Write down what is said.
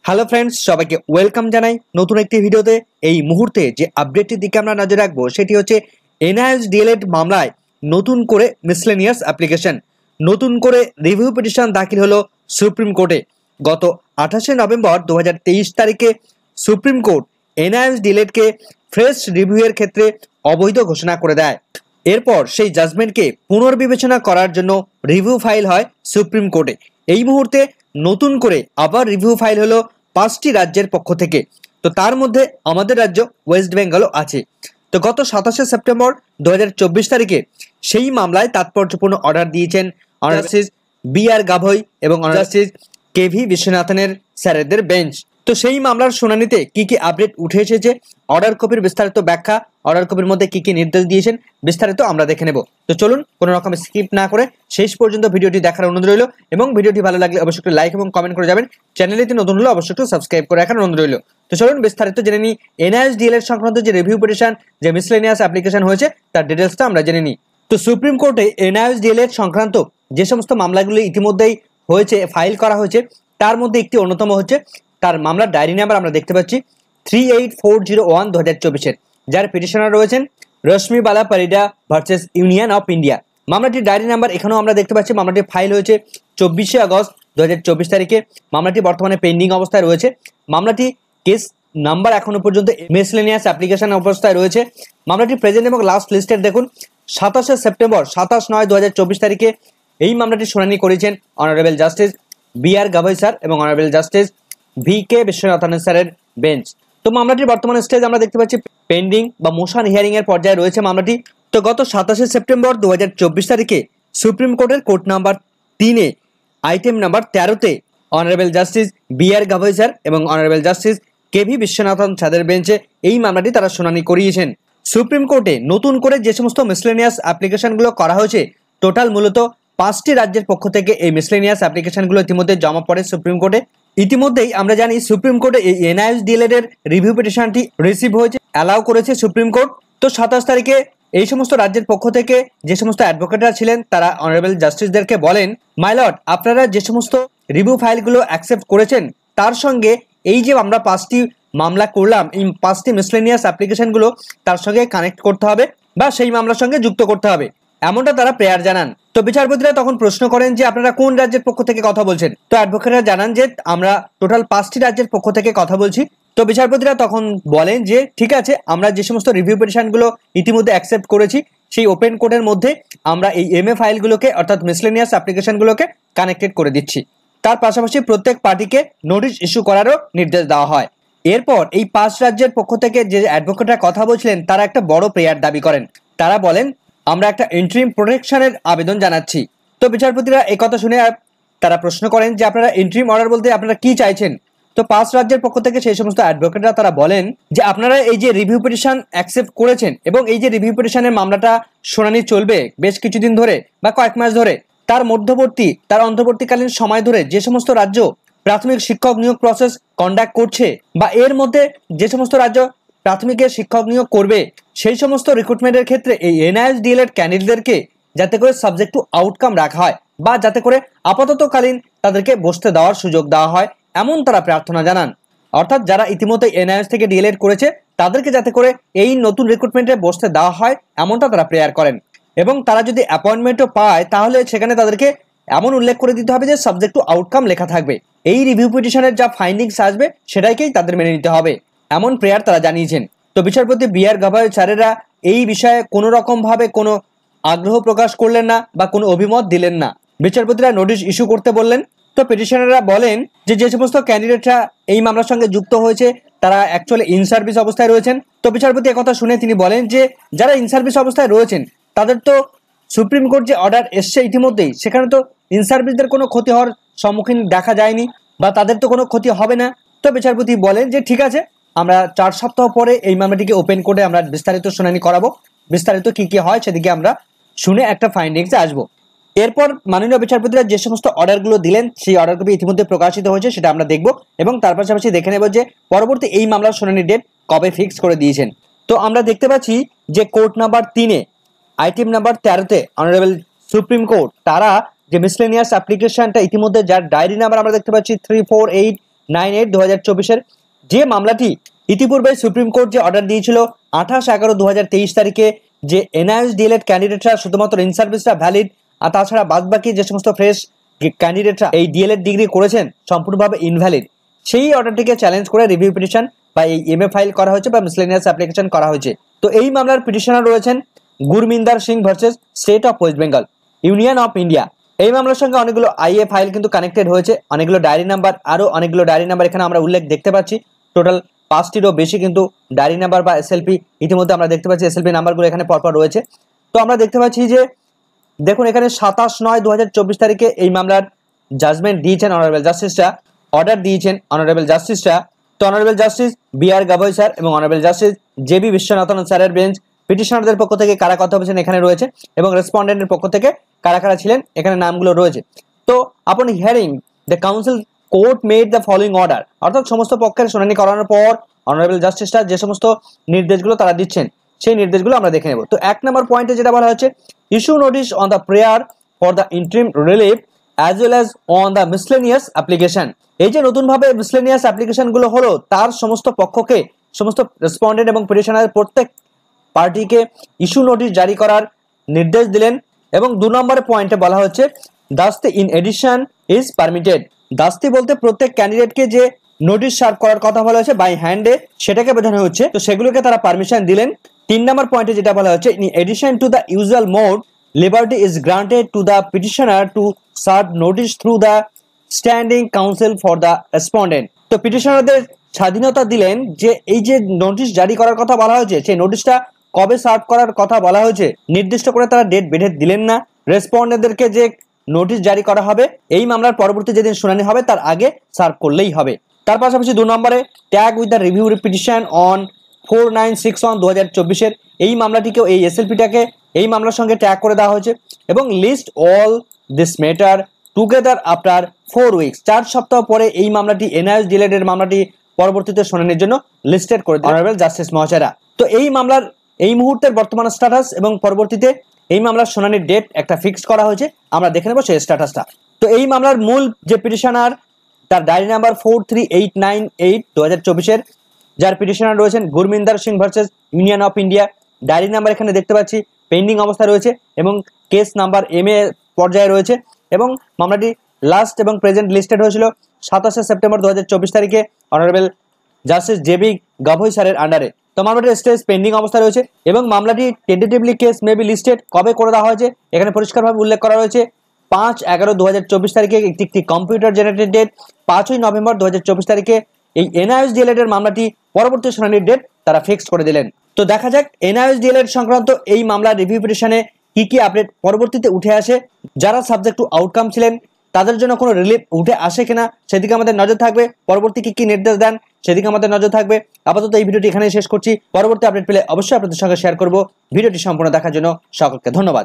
Hello friends, সবাইকে welcome জানাই নতুন একটি ভিডিওতে। এই মুহূর্তে যে আপডেটটির দিকে আমরা নজর রাখবো সেটি হচ্ছে এনআইএস ডিএলএড মামলায় নতুন করে মিসলেনিয়াস অ্যাপ্লিকেশন, নতুন করে রিভিউ পিটিশন দাখিল হলো সুপ্রিম কোর্টে। গত 28শে নভেম্বর 2023 তারিখে সুপ্রিম কোর্ট এনআইএস ডিএলএডকে ফ্রেশ রিভিউয়ের ক্ষেত্রে অবৈধ ঘোষণা করে দেয়। এরপর সেই জাজমেন্টকে পুনর্বিবেচনা করার জন্য রিভিউ ফাইল হয় সুপ্রিম কোর্টে। এই মুহূর্তে নতুন করে আবার রিভিউ ফাইল হলো 5টি রাজ্যের পক্ষ থেকে। তো তার মধ্যে আমাদের রাজ্য ওয়েস্ট বেঙ্গলও আছে। তো গত 27শে সেপ্টেম্বর 2024 তারিখে সেই মামলায় তাৎপর্যপূর্ণ অর্ডার দিয়েছেন অনারেবল জাস্টিস বি.আর. গাভই এবং অনারেবল জাস্টিস কে.ভি. বিশ্বনাথনের স্যারেদের বেঞ্চ। তো সেই মামলার শুনানিতে কি কি আপডেট উঠে এসেছে, অর্ডার কপির বিস্তারিত ব্যাখ্যা, অর্ডার কপির মধ্যে কি কি নির্দেশ দিয়েছেন বিস্তারিত আমরা দেখে নেব। তো চলুন কোনো রকম স্কিপ না করে শেষ পর্যন্ত ভিডিওটি দেখার অনুরোধ রইল, এবং ভিডিওটি ভালো লাগলে অবশ্যই একটু লাইক এবং কমেন্ট করে যাবেন। চ্যানেলটি নতুন হলে অবশ্যই একটু সাবস্ক্রাইব করে রাখার অনুরোধ রইল। তো চলুন বিস্তারিত জেনে নিই এনআইএস ডিএলএড সংক্রান্ত যে রিভিউ পিটিশন, যে মিসলেনিয়াস অ্যাপ্লিকেশন হয়েছে তার ডিটেলসটা আমরা জেনে নিই। তো সুপ্রিম কোর্টে এনআইএস ডিএলএড সংক্রান্ত যে সমস্ত মামলাগুলি ইতিমধ্যেই হয়েছে, ফাইল করা হয়েছে, তার মধ্যে একটি অন্যতম হচ্ছে তার মামলার ডায়েরি নাম্বার আমরা দেখতে পাচ্ছি 38401 2024-এর, যার পিটিশনার রয়েছেন Rashmi Bala Parida versus union of India. মামলাটির ডায়েরি নাম্বার এখানেও আমরা দেখতে পাচ্ছি। মামলাটি ফাইল হয়েছে 24শে আগস্ট 2024 তারিখে। মামলাটি বর্তমানে পেন্ডিং অবস্থায় রয়েছে। মামলাটি কেস নাম্বার এখনো পর্যন্ত মিসলেনিয়াস অ্যাপ্লিকেশন অবস্থায় রয়েছে। মামলাটি প্রেজেন্ট এবং লাস্ট লিস্টেড দেখুন 27শে সেপ্টেম্বর 27/9/2024 তারিখে এই মামলাটি শুনানি করেছেন honourable justice B R. Gavai sir এবং অনারেবল জাস্টিস ভি.কে. বিশ্বনাথন স্যারের বেঞ্চ। তো মামলাটির বর্তমানে স্টেজ আমরা দেখতে পাচ্ছি পেন্ডিং বা মোশন হিয়ারিং এর পর্যায়ে রয়েছে মামলাটি। তো গত 27শে সেপ্টেম্বর 2024 তারিখে সুপ্রিম কোর্টের কোর্ট নাম্বার 3-এ আইটেম নাম্বার 13-তে honourable justice B R. Gavai sir এবং অনারেবল জাস্টিস কে.ভি. বিশ্বনাথন স্যারের বেঞ্চে এই মামলাটি তারা শুনানি করিয়েছেন। সুপ্রিম কোর্টে নতুন করে যে সমস্ত মিসলেনিয়াস অ্যাপ্লিকেশনগুলো করা হয়েছে, টোটাল মূলত 5টি রাজ্যের পক্ষ থেকে এই মিসলেনিয়াস অ্যাপ্লিকেশনগুলো ইতিমধ্যে জমা পড়ে সুপ্রিম কোর্টে। ইতিমধ্যেই আমরা জানি সুপ্রিম কোর্টে এই এনআইএস ডিএলএড এর রিভিউ পিটিশনটি রিসিভ হয়েছে, অ্যালাউ করেছে সুপ্রিম কোর্ট। তো 27 তারিখে এই সমস্ত রাজ্যের পক্ষ থেকে যে সমস্ত অ্যাডভোকেটরা ছিলেন তারা অনারেবল জাস্টিসদেরকে বলেন, মাই লর্ড, আপনারা যে সমস্ত রিভিউ ফাইলগুলো অ্যাকসেপ্ট করেছেন তার সঙ্গে এই যে আমরা 5টি মামলা করলাম, এই 5টি মিসলেনিয়াস অ্যাপ্লিকেশনগুলো তার সঙ্গে কানেক্ট করতে হবে বা সেই মামলার সঙ্গে যুক্ত করতে হবে, এমনটা তারা প্রেয়ার জানান। তো বিচারপতিরা তখন প্রশ্ন করেন যে আপনারা কোন রাজ্যের পক্ষ থেকে কথা বলছেন। তো অ্যাডভোকেটরা জানান যে আমরা টোটাল 5টি রাজ্যের পক্ষ থেকে কথা বলছি। তো বিচারপতিরা তখন বলেন যে ঠিক আছে, আমরা যে সমস্ত রিভিউ পিটিশনগুলো ইতিমধ্যে অ্যাকসেপ্ট করেছি সেই ওপেন কোর্টের মধ্যে আমরা এই এমএ ফাইলগুলোকে অর্থাৎ মিসলেনিয়াস অ্যাপ্লিকেশনগুলোকে কানেক্টেড করে দিচ্ছি। তার পাশাপাশি প্রত্যেক পার্টিকে নোটিশ ইস্যু করারও নির্দেশ দেওয়া হয়। এরপর এই 5 রাজ্যের পক্ষ থেকে যে অ্যাডভোকেটরা কথা বলছিলেন তারা একটা বড় প্রেয়ার দাবি করেন। তারা বলেন আমরা একটা ইন্টারিম প্রোটেকশনের আবেদন জানাচ্ছি। তো বিচারপতিরা এই কথা শুনে তারা প্রশ্ন করেন যে আপনারা ইন্টারিম অর্ডার বলতে আপনারা কি চাইছেন। তো 5 রাজ্যের পক্ষ থেকে সেই সমস্ত অ্যাডভোকেটরা তারা বলেন যে আপনারা এই যে রিভিউ পিটিশন অ্যাকসেপ্ট করেছেন এবং এই যে রিভিউ পিটিশনের মামলাটা শুনানি চলবে বেশ কিছুদিন ধরে বা কয়েক মাস ধরে, তার অন্তর্বর্তীকালীন সময় ধরে যে সমস্ত রাজ্য প্রাথমিক শিক্ষক নিয়োগ প্রসেস কন্ডাক্ট করছে বা এর মধ্যে যে সমস্ত রাজ্য প্রাথমিকের শিক্ষক নিয়োগ করবে, সেই সমস্ত রিক্রুটমেন্টের ক্ষেত্রে এই এনআইএস ডিএলএড ক্যান্ডিডেটদেরকে যাতে করে সাবজেক্ট টু আউটকাম রাখা হয় বা যাতে করে আপাততকালীন তাদেরকে বসতে দেওয়ার সুযোগ দেওয়া হয়, এমন তারা প্রার্থনা জানান। অর্থাৎ যারা ইতিমধ্যে এনআইএস থেকে ডিএলএড করেছে তাদেরকে যাতে করে এই নতুন রিক্রুটমেন্টে বসতে দেওয়া হয়, এমনটা তারা প্রেয়ার করেন। এবং তারা যদি অ্যাপয়েন্টমেন্টও পায় তাহলে সেখানে তাদেরকে এমন উল্লেখ করে দিতে হবে যে সাবজেক্ট টু আউটকাম লেখা থাকবে। এই রিভিউ পিটিশনের যা ফাইন্ডিংস আসবে সেটাকেই তাদের মেনে নিতে হবে, এমন প্রেয়ার তারা জানিয়েছেন। তো বিচারপতি বি.আর. গাভই স্যারেরা এই বিষয়ে কোনো রকম ভাবে কোনো আগ্রহ প্রকাশ করলেন না বা কোনো অভিমত দিলেন না। বিচারপতিরা নোটিশ ইস্যু করতে বললেন। তো পিটিশনাররা বলেন যে সমস্ত ক্যান্ডিডেটরা এই মামলার সঙ্গে যুক্ত হয়েছে তারা অ্যাকচুয়ালি ইন সার্ভিস অবস্থায় রয়েছেন। তো বিচারপতি একথা শুনে তিনি বলেন যে যারা ইন সার্ভিস অবস্থায় রয়েছেন তাদের তো সুপ্রিম কোর্ট যে অর্ডার এসছে ইতিমধ্যেই, সেখানে তো ইন সার্ভিসদের কোনো ক্ষতি হওয়ার সম্মুখীন দেখা যায়নি বা তাদের তো কোনো ক্ষতি হবে না। তো বিচারপতি বলেন যে ঠিক আছে, আমরা 4 সপ্তাহ পরে এই মামলাটিকে ওপেন কোর্টে আমরা বিস্তারিত শুনানি করাবো, বিস্তারিত কি কি হয় সেদিকে আমরা শুনে একটা ফাইন্ডিংসে আসবো। এরপর মাননীয় বিচারপতিরা যে সমস্ত অর্ডারগুলো দিলেন সেই অর্ডারগুলো ইতিমধ্যে প্রকাশিত হয়েছে, সেটা আমরা দেখব এবং তার পাশাপাশি দেখে নেব যে পরবর্তী এই মামলার শুনানির ডেট কবে ফিক্স করে দিয়েছেন। তো আমরা দেখতে পাচ্ছি যে কোর্ট নাম্বার 3-এ আইটেম নাম্বার 13-তে অনারেবল সুপ্রিম কোর্ট তারা যে মিসলেনিয়াস অ্যাপ্লিকেশনটা ইতিমধ্যে যার ডায়েরি নাম্বার আমরা দেখতে পাচ্ছি 98/2024 যে মামলাটি ইতিপূর্বে সুপ্রিম কোর্ট যে অর্ডার দিয়েছিল 28/11/2023 তারিখে যে এনআইএস ডিএলএড ক্যান্ডিডেটরা শুধুমাত্র ইন সার্ভিসটা ভ্যালিড, আর তাছাড়া বাদবাকি যে সমস্ত ফ্রেশ ক্যান্ডিডেটরা এই ডিএলএড ডিগ্রি করেছেন সম্পূর্ণভাবে ইনভ্যালিড, সেই অর্ডারটিকে চ্যালেঞ্জ করে রিভিউ পিটিশন বা এই এমএ ফাইল করা হয়েছে বা মিসলেনিয়াস অ্যাপ্লিকেশন করা হয়েছে। তো এই মামলার পিটিশনার রয়েছেন Gurminder Singh versus state of West Bengal union of India. এই মামলার সঙ্গে অনেকগুলো আইএ ফাইল কিন্তু কানেক্টেড হয়েছে, অনেকগুলো ডায়েরি নাম্বার, আরও অনেকগুলো ডায়েরি নাম্বার এখানে আমরা উল্লেখ দেখতে পাচ্ছি। টোটাল 5টিরও বেশি কিন্তু ডায়েরি নাম্বার বা এসএলপি ইতিমধ্যে আমরা দেখতে পাচ্ছি, এসএলপি নাম্বারগুলো এখানে পরপর রয়েছে। তো আমরা দেখতে পাচ্ছি যে দেখুন এখানে 27/9/2024 তারিখে এই মামলার জাজমেন্ট দিয়েছেন অনারেবল জাস্টিসরা, অর্ডার দিয়েছেন অনারেবল জাস্টিসরা। তো honourable justice B.R.. Gavai sir এবং অনারেবল জাস্টিস জে.বি. বিশ্বনাথন স্যারের বেঞ্চ পিটিশনারদের পক্ষ থেকে কারা কথা বলেছেন এখানে রয়েছে এবং রেসপন্ডেন্টের পক্ষ থেকে কারা কারা ছিলেন এখানে নামগুলো রয়েছে। তো আপন hearing the council court made the following order, অর্থাৎ সমস্ত পক্ষের শুনানি করানোর পর অনারেবল জাস্টিসরা যে সমস্ত নির্দেশগুলো তারা দিচ্ছেন সেই নির্দেশগুলো আমরা দেখে নেব। তো 1 নম্বর পয়েন্টে যেটা বলা হচ্ছে, issue notice on the prayer for the interim relief as well as on the miscellaneous application. এই যে নতুনভাবে মিসলেনিয়াস অ্যাপ্লিকেশনগুলো হলো তার সমস্ত পক্ষকে, সমস্ত রেসপন্ডেন্ট এবং পিটিশনারের প্রত্যেক পার্টিকে ইস্যু নোটিশ জারি করার নির্দেশ দিলেন। এবং 2 নম্বরের পয়েন্টে বলা হচ্ছে দাস্তি ইন এডিশন ইজ পারমিটেড। দাস্তি বলতে প্রত্যেক ক্যান্ডিডেটকে যে নোটিশ সার্ভ করার কথা বলা হয়েছে বাই হ্যান্ডে, সেটাকে বোঝানো হচ্ছে। তো সেগুলোকে তারা পারমিশন দিলেন। 3 নম্বর পয়েন্টে যেটা বলা হচ্ছে, in addition to the usual mode liberty is granted to the petitioner to serve notice through the standing council for the respondent. তো পিটিশনারদের স্বাধীনতা দিলেন যে এই যে নোটিশ জারি করার কথা বলা হয়েছে সেই নোটিশটা কবে সার্ভ করার কথা বলা হয়েছে নির্দিষ্ট করে তারা ডেট বেঁধে দিলেন না। রেসপন্ডেন্টদেরকে যে নোটিশ জারি করা হবে এই মামলার পরবর্তী যেদিন শুনানি হবে তার আগে সার্ভ করলেই হবে। তার পাশাপাশি 2 নম্বরে tag with the review petition on 4961/2024 এই মামলাটিকেও, এই এসএলপিটাকে এই মামলার সঙ্গে ট্যাগ করে দেওয়া হয়েছে এবং list all this matter together after 4 weeks, 4 সপ্তাহ পরে এই মামলাটি এনআইএস ডিলেটের মামলাটি পরবর্তীতে শুনানির জন্য লিস্টেড করে অনারেবল জাস্টিস মহাশয়রা। তো এই মামলার এই মুহূর্তের বর্তমান স্ট্যাটাস এবং পরবর্তীতে এই মামলার শুনানির ডেট একটা ফিক্সড করা হয়েছে, আমরা দেখে নেব সেই স্ট্যাটাসটা। তো এই মামলার মূল যে পিটিশনার তার ডায়েরি নাম্বার 43898/2024, যার পিটিশনার রয়েছেন Gurminder Singh versus union of India. Diary number এখানে দেখতে পাচ্ছি পেন্ডিং অবস্থা রয়েছে এবং কেস নাম্বার এমএ পর্যায়ে রয়েছে এবং মামলাটি লাস্ট এবং প্রেজেন্ট লিস্টেড হয়েছিল 27 সেপ্টেম্বর 2024 তারিখে অনারেবল জাস্টিস জে.বি. গাভাই স্যারের আন্ডারে। তো মামলাটির স্টেজ পেন্ডিং অবস্থা রয়েছে এবং মামলাটি tentatively case may be listed কবে করে দেওয়া হয়েছে এখানে পরিষ্কারভাবে উল্লেখ করা রয়েছে 5/11/2024 তারিখে একটি কম্পিউটার জেনারেটেড ডেট। 5ই নভেম্বর 2024 তারিখে এই এনআইএস ডিএলএড এর মামলাটি পরবর্তী শুনানির ডেট তারা ফিক্সড করে দিলেন। তো দেখা যাক এনআইএস ডিএলএড সংক্রান্ত এই মামলার রিভিউ পিটিশনে কি আপডেট পরবর্তীতে উঠে আসে, যারা সাবজেক্ট টু আউটকাম ছিলেন তাদের জন্য কোনো রিলিফ উঠে আসে কিনা সেদিকে আমাদের নজর থাকবে। পরবর্তী কি নির্দেশ দেন সেদিকে আমাদের নজর থাকবে। আপাতত এই ভিডিওটি এখানেই শেষ করছি। পরবর্তী আপডেট পেলে অবশ্যই আপনাদের সঙ্গে শেয়ার করব। ভিডিওটি সম্পূর্ণ দেখার জন্য সকলকে ধন্যবাদ।